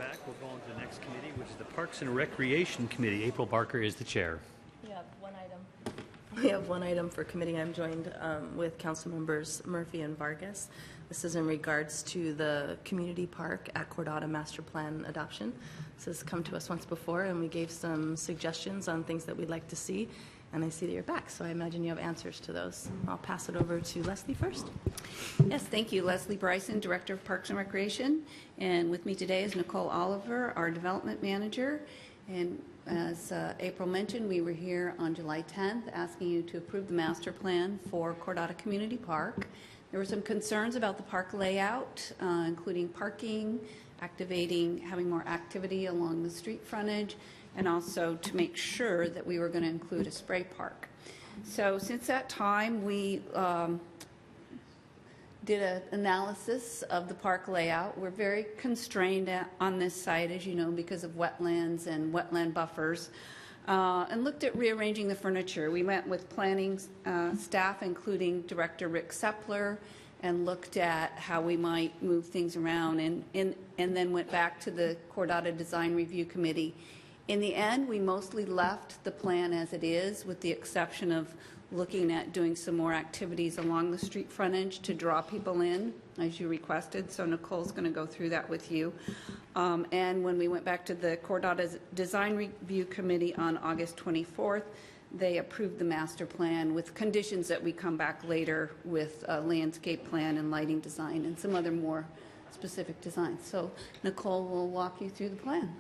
back. We'll go on to the next committee, which is the Parks and Recreation Committee. April Barker is the chair. We have one item. We have one item for committee. I'm joined with council members Murphy and Vargas. This is in regards to the community park at Cordata Master Plan adoption. This has come to us once before, and we gave some suggestions on things that we'd like to see. And I see that you're back, so I imagine you have answers to those. I'll pass it over to Leslie first. Yes, thank you. Leslie Bryson, Director of Parks and Recreation. And with me today is Nicole Oliver, our Development Manager. And as April mentioned, we were here on July 10th asking you to approve the master plan for Cordata Community Park. There were some concerns about the park layout, including parking, having more activity along the street frontage, and also to make sure that we were going to include a spray park. So since that time, we did an analysis of the park layout. We're very constrained on this site, as you know, because of wetlands and wetland buffers, and looked at rearranging the furniture. We met with planning staff, including Director Rick Sepler, and looked at how we might move things around, and then went back to the Cordata Design Review Committee. In the end, we mostly left the plan as it is, with the exception of looking at doing some more activities along the street frontage to draw people in, as you requested. So Nicole's going to go through that with you. And when we went back to the Cordata Design Review Committee on August 24th, they approved the master plan with conditions that we come back later with a landscape plan and lighting design and some other more specific designs. So Nicole will walk you through the plan.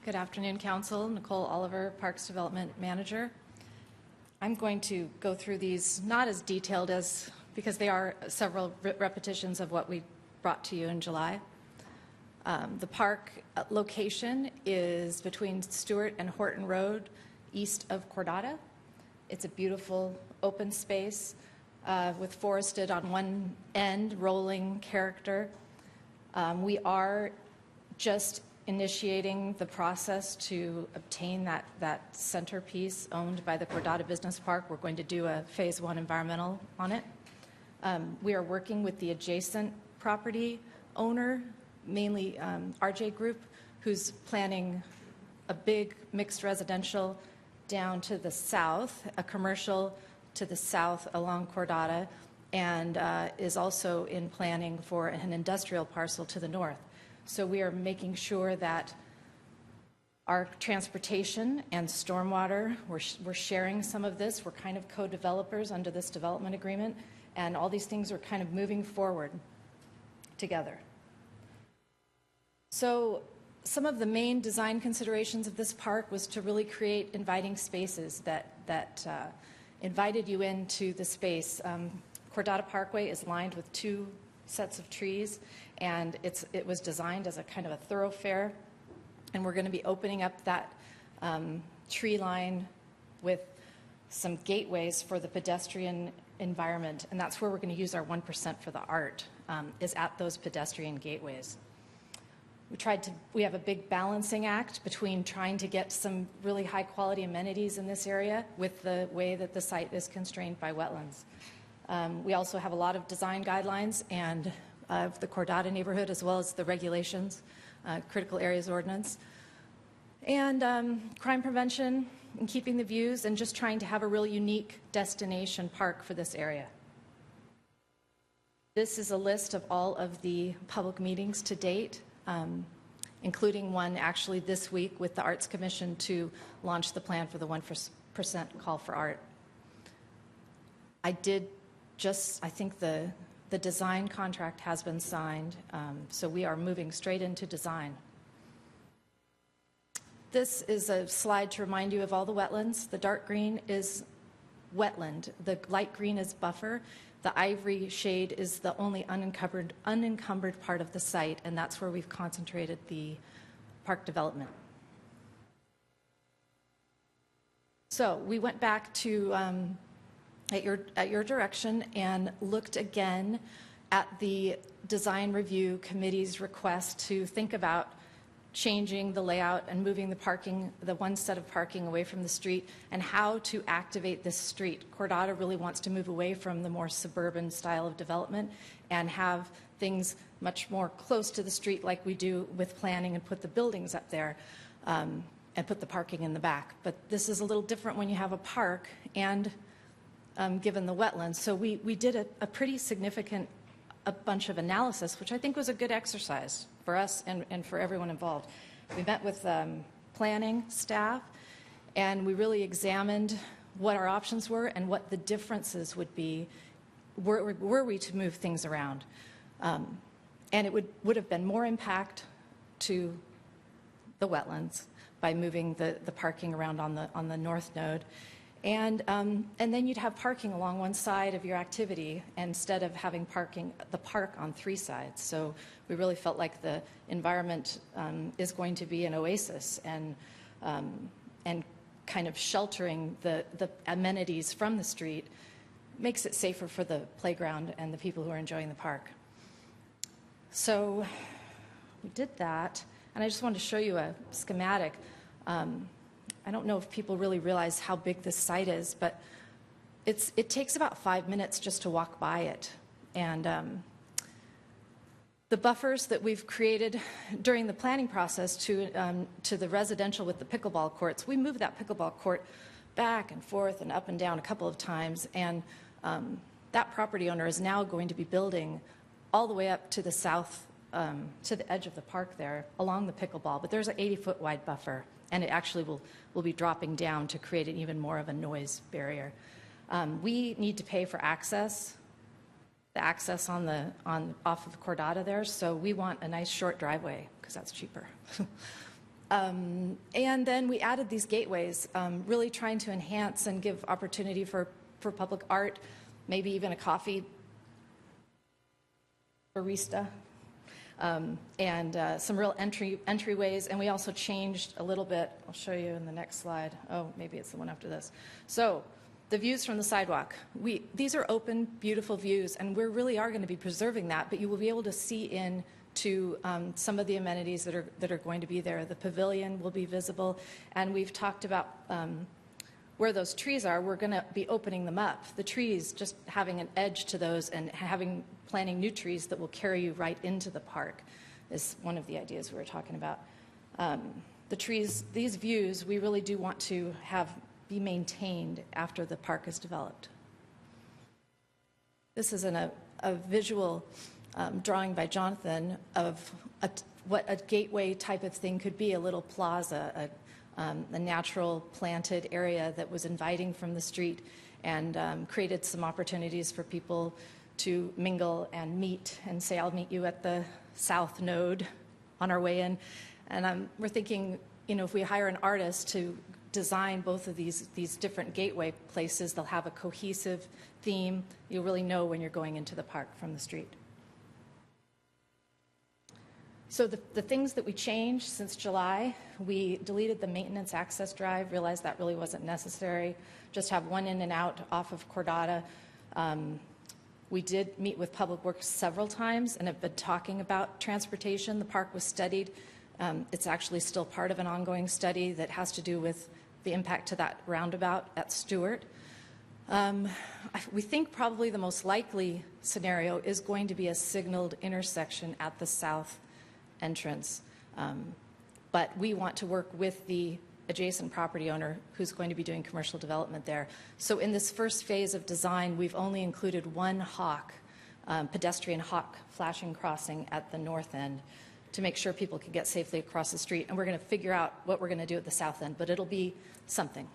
Good afternoon, Council. Nicole Oliver, Parks Development Manager. I'm going to go through these not as detailed as, because they are several repetitions of what we brought to you in July. The park location is between Stewart and Horton Road, east of Cordata. It's a beautiful open space with forested on one end, rolling character. We are just initiating the process to obtain that centerpiece owned by the Cordata Business Park. We're going to do a phase 1 environmental on it. We are working with the adjacent property owner, mainly RJ Group, who's planning a big mixed residential down to the south, a commercial to the south along Cordata, and is also in planning for an industrial parcel to the north. So we are making sure that our transportation and stormwater, we're sharing some of this. We're kind of co-developers under this development agreement, and all these things are kind of moving forward together. So some of the main design considerations of this park was to really create inviting spaces that invited you into the space. Cordata Parkway is lined with 2 sets of trees, and it was designed as a kind of a thoroughfare, and we're going to be opening up that tree line with some gateways for the pedestrian environment, and that's where we're going to use our 1% for the art, is at those pedestrian gateways. We have a big balancing act between trying to get some really high quality amenities in this area with the way that the site is constrained by wetlands. We also have a lot of design guidelines and of the Cordata neighborhood, as well as the regulations, critical areas ordinance, and crime prevention and keeping the views, and just trying to have a really unique destination park for this area. This is a list of all of the public meetings to date, including one actually this week with the Arts Commission to launch the plan for the 1% call for art. I think the design contract has been signed, so we are moving straight into design. This is a slide to remind you of all the wetlands. The dark green is wetland. The light green is buffer. The ivory shade is the only unencumbered part of the site, and that's where we've concentrated the park development. So we went back to at your direction and looked again at the Design Review Committee's request to think about changing the layout and moving the parking, the one set of parking away from the street, and how to activate this street. Cordata really wants to move away from the more suburban style of development and have things much more close to the street like we do with planning, and put the buildings up there and put the parking in the back. But this is a little different when you have a park and given the wetlands. So we did a pretty significant bunch of analysis, which I think was a good exercise for us and for everyone involved. We met with planning staff, and we really examined what our options were and what the differences would be were we to move things around. And it would have been more impact to the wetlands by moving the parking around on the north node. And then you'd have parking along one side of your activity instead of having the park on three sides. So we really felt like the environment is going to be an oasis, and kind of sheltering the amenities from the street makes it safer for the playground and the people who are enjoying the park. So we did that, and I just wanted to show you a schematic. I don't know if people really realize how big this site is, but it takes about 5 minutes just to walk by it. And the buffers that we've created during the planning process to the residential with the pickleball courts, we moved that pickleball court back and forth and up and down a couple of times, and that property owner is now going to be building all the way up to the south, to the edge of the park there, along the pickleball. But there's an 80-foot wide buffer, and it actually will be dropping down to create an even more of a noise barrier. We need to pay for access, the access off of Cordata there, so we want a nice short driveway because that's cheaper. And then we added these gateways, really trying to enhance and give opportunity for public art, maybe even a coffee barista. And some real entryways, and we also changed a little bit. I'll show you in the next slide. Oh, maybe it's the one after this. So the views from the sidewalk. These are open, beautiful views, and we really are going to be preserving that, but you will be able to see into some of the amenities that are going to be there. The pavilion will be visible, and we've talked about where those trees are. We're going to be opening them up. The trees, just having an edge to those and planting new trees that will carry you right into the park is one of the ideas we were talking about. The trees, these views, we really do want to be maintained after the park is developed. This is a visual drawing by Jonathan of what a gateway type of thing could be, a little plaza, a natural planted area that was inviting from the street, and created some opportunities for people to mingle and meet and say, I'll meet you at the south node on our way in. And we're thinking, if we hire an artist to design both of these different gateway places, they'll have a cohesive theme. You'll really know when you're going into the park from the street. So the things that we changed since July, we deleted the maintenance access drive, realized that really wasn't necessary, just have one in and out off of Cordata. We did meet with Public Works several times and have been talking about transportation. The park was studied. It's actually still part of an ongoing study that has to do with the impact to that roundabout at Stewart. We think probably the most likely scenario is going to be a signaled intersection at the south entrance. But we want to work with the adjacent property owner who's going to be doing commercial development there. So in this first phase of design, we've only included one hawk, pedestrian hawk flashing crossing at the north end to make sure people can get safely across the street. And we're going to figure out what we're going to do at the south end, but it'll be something.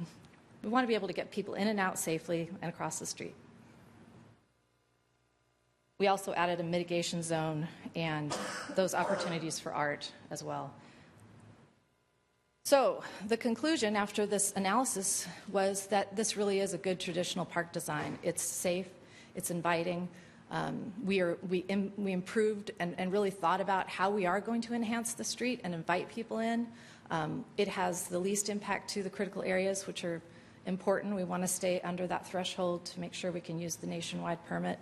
We want to be able to get people in and out safely and across the street. We also added a mitigation zone and those opportunities for art as well. So the conclusion after this analysis was that this really is a good traditional park design. It's safe, it's inviting. We improved and really thought about how we are going to enhance the street and invite people in. It has the least impact to the critical areas, which are important. We want to stay under that threshold to make sure we can use the nationwide permit.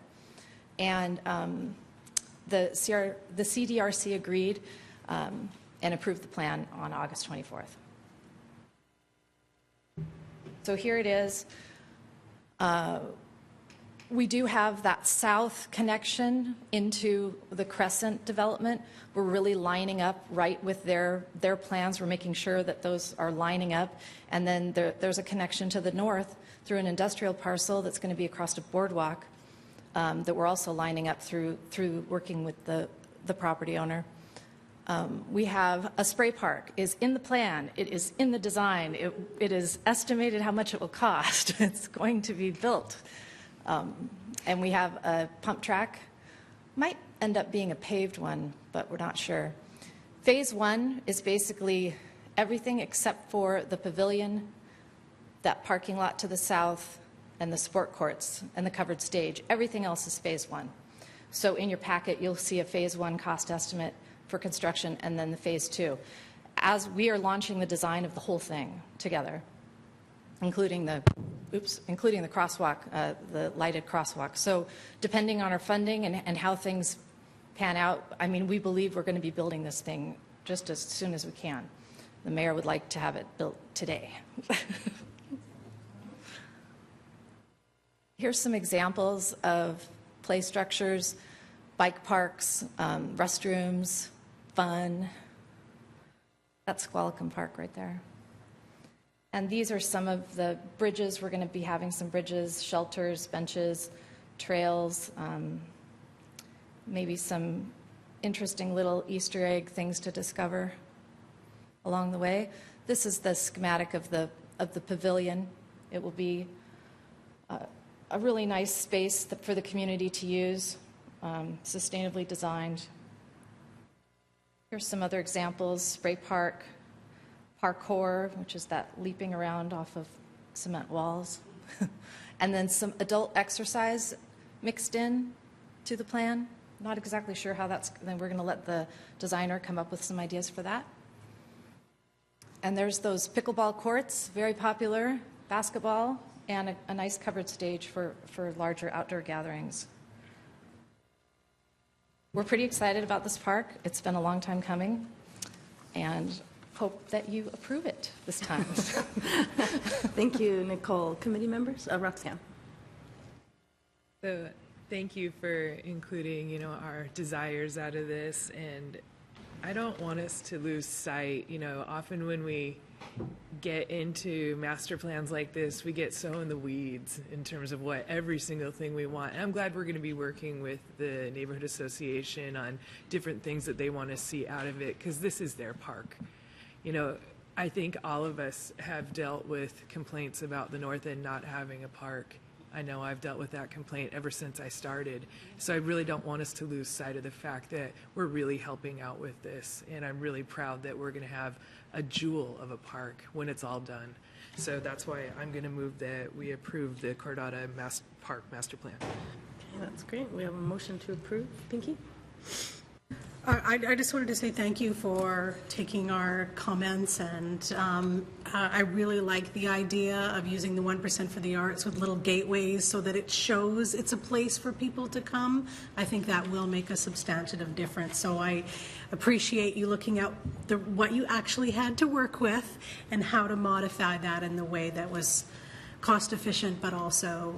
And the CDRC agreed. and approved the plan on August 24th. So here it is. We do have that south connection into the Crescent development. We're really lining up right with their plans. We're making sure that those are lining up. And then there's a connection to the north through an industrial parcel that's going to be across a boardwalk that we're also lining up through working with the property owner. We have a spray park is in the plan. It is in the design. It is estimated how much it will cost. It's going to be built. And we have a pump track. Might end up being a paved one, but we're not sure. Phase 1 is basically everything except for the pavilion, that parking lot to the south, and the sport courts and the covered stage. Everything else is Phase 1. So in your packet, you'll see a Phase 1 cost estimate for construction and then the Phase 2. As we are launching the design of the whole thing together, including the crosswalk, the lighted crosswalk. So depending on our funding and how things pan out, I mean, we believe we're going to be building this thing just as soon as we can. The mayor would like to have it built today. Here's some examples of play structures, bike parks, restrooms, fun. That's Squalicum Park right there. And these are some of the bridges. We're going to be having some bridges, shelters, benches, trails, maybe some interesting little Easter egg things to discover along the way. This is the schematic of the pavilion. It will be a really nice space for the community to use, sustainably designed. Here's some other examples: spray park, parkour, which is that leaping around off of cement walls, and then some adult exercise mixed in to the plan. Not exactly sure how that's, then we're going to let the designer come up with some ideas for that. And there's those pickleball courts, very popular, basketball, and a nice covered stage for larger outdoor gatherings. We're pretty excited about this park. It's been a long time coming, and hope that you approve it this time. Thank you, Nicole. Committee members? Roxanne. So thank you for including, our desires out of this. And I don't want us to lose sight, often when we get into master plans like this, we get so in the weeds in terms of what every single thing we want. And I'm glad we're going to be working with the neighborhood association on different things that they want to see out of it, because this is their park. I think all of us have dealt with complaints about the North End not having a park. I know I've dealt with that complaint ever since I started. So I really don't want us to lose sight of the fact that we're really helping out with this. And I'm really proud that we're going to have a jewel of a park when it's all done. So that's why I'm going to move that we approve the Cordata Park Master Plan. Okay, that's great. We have a motion to approve. Pinky? I just wanted to say thank you for taking our comments, and I really like the idea of using the 1% for the arts with little gateways so that it shows it's a place for people to come. I think that will make a substantive difference. So I appreciate you looking at what you actually had to work with and how to modify that in the way that was cost efficient but also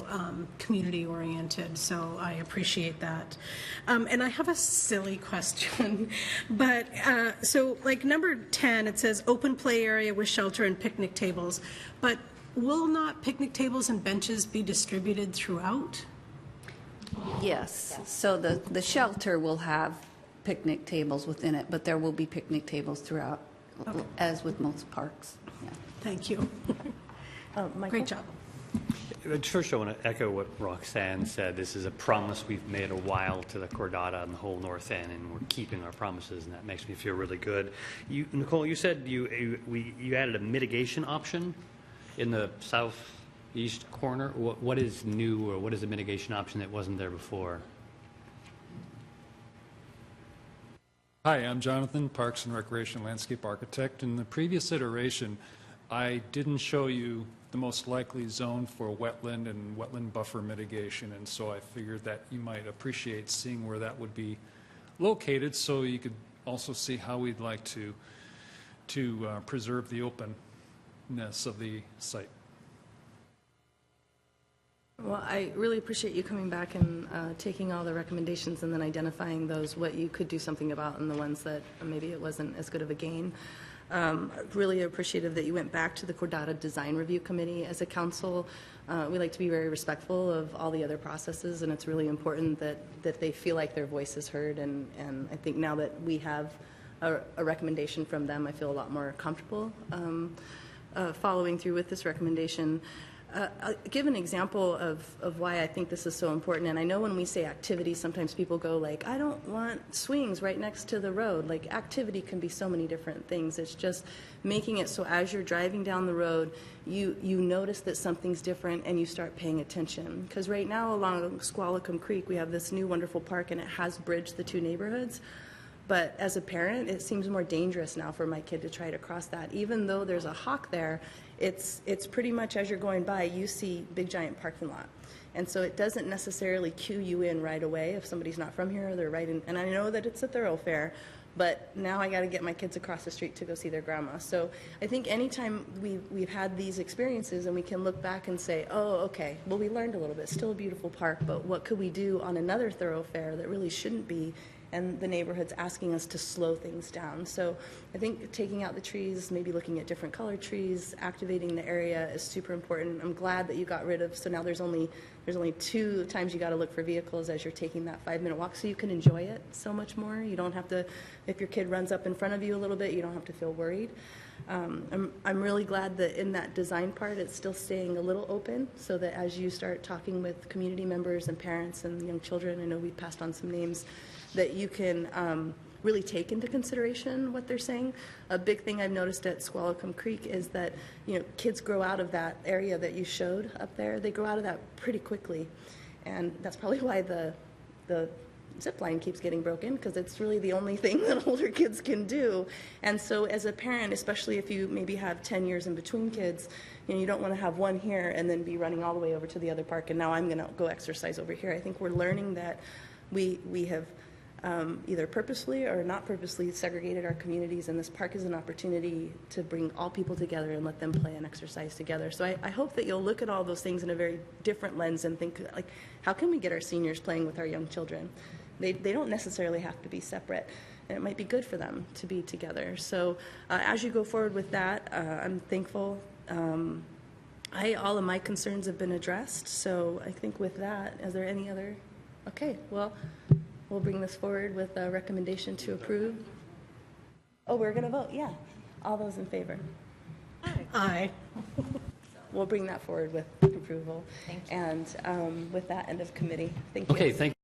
community oriented, so I appreciate that. And I have a silly question, but so like number 10, it says open play area with shelter and picnic tables, but will not picnic tables and benches be distributed throughout? Yes, so the shelter will have picnic tables within it, but there will be picnic tables throughout, Okay. as with most parks. Yeah. Thank you. Michael? Great job. First, I want to echo what Roxanne said. This is a promise we've made a while to the Cordata and the whole North End, and we're keeping our promises, and that makes me feel really good. Nicole, you said you added a mitigation option in the southeast corner. What is new, or what is the mitigation option that wasn't there before? Hi, I'm Jonathan, Parks and Recreation Landscape Architect. In the previous iteration, I didn't show you the most likely zone for wetland and wetland buffer mitigation, and so I figured that you might appreciate seeing where that would be located so you could also see how we'd like to preserve the openness of the site. Well, I really appreciate you coming back and taking all the recommendations and then identifying those, what you could do something about, and the ones that maybe it wasn't as good of a gain. Really appreciative that you went back to the Cordata Design Review Committee. As a council, we like to be very respectful of all the other processes, and it's really important that they feel like their voice is heard, and I think now that we have a recommendation from them, I feel a lot more comfortable following through with this recommendation. I'll give an example of why I think this is so important. And I know when we say activity, sometimes people go like, I don't want swings right next to the road. Like, activity can be so many different things. It's just making it so as you're driving down the road, you notice that something's different and you start paying attention. Because right now along Squalicum Creek, we have this new wonderful park, and it has bridged the two neighborhoods. But as a parent, it seems more dangerous now for my kid to try to cross that. Even though there's a hawk there, it's pretty much as you're going by, you see big giant parking lot. And so it doesn't necessarily cue you in right away if somebody's not from here, they're right in, and I know that it's a thoroughfare, but now I got to get my kids across the street to go see their grandma. So I think anytime we've had these experiences and we can look back and say, oh, okay, well, we learned a little bit, still a beautiful park, but what could we do on another thoroughfare that really shouldn't be, and the neighborhood's asking us to slow things down. So I think taking out the trees, maybe looking at different colored trees, activating the area is super important. I'm glad that you got rid of, so now there's only 2 times you got to look for vehicles as you're taking that 5-minute walk, so you can enjoy it so much more. You don't have to, if your kid runs up in front of you a little bit, you don't have to feel worried. I'm really glad that in that design part, it's still staying a little open, so that as you start talking with community members and parents and young children, I know we passed on some names, that you can really take into consideration what they're saying. A big thing I've noticed at Squalicum Creek is that, you know, kids grow out of that area that you showed up there. They grow out of that pretty quickly, and that's probably why the zip line keeps getting broken, because it's really the only thing that older kids can do. And so as a parent, especially if you maybe have 10 years in between kids, you know, you don't want to have one here and then be running all the way over to the other park, and now I'm going to go exercise over here. I think we're learning that we have either purposely or not purposely segregated our communities, and this park is an opportunity to bring all people together and let them play and exercise together. So I hope that you'll look at all those things in a very different lens and think, like, how can we get our seniors playing with our young children? They don't necessarily have to be separate, and it might be good for them to be together. So as you go forward with that, I'm thankful. All of my concerns have been addressed, so I think with that, is there any other? Okay, well, we'll bring this forward with a recommendation to approve. Oh, we're going to vote, yeah. All those in favor? Aye. We'll bring that forward with approval. Thank you. And with that, end of committee. Thank you. Okay, thank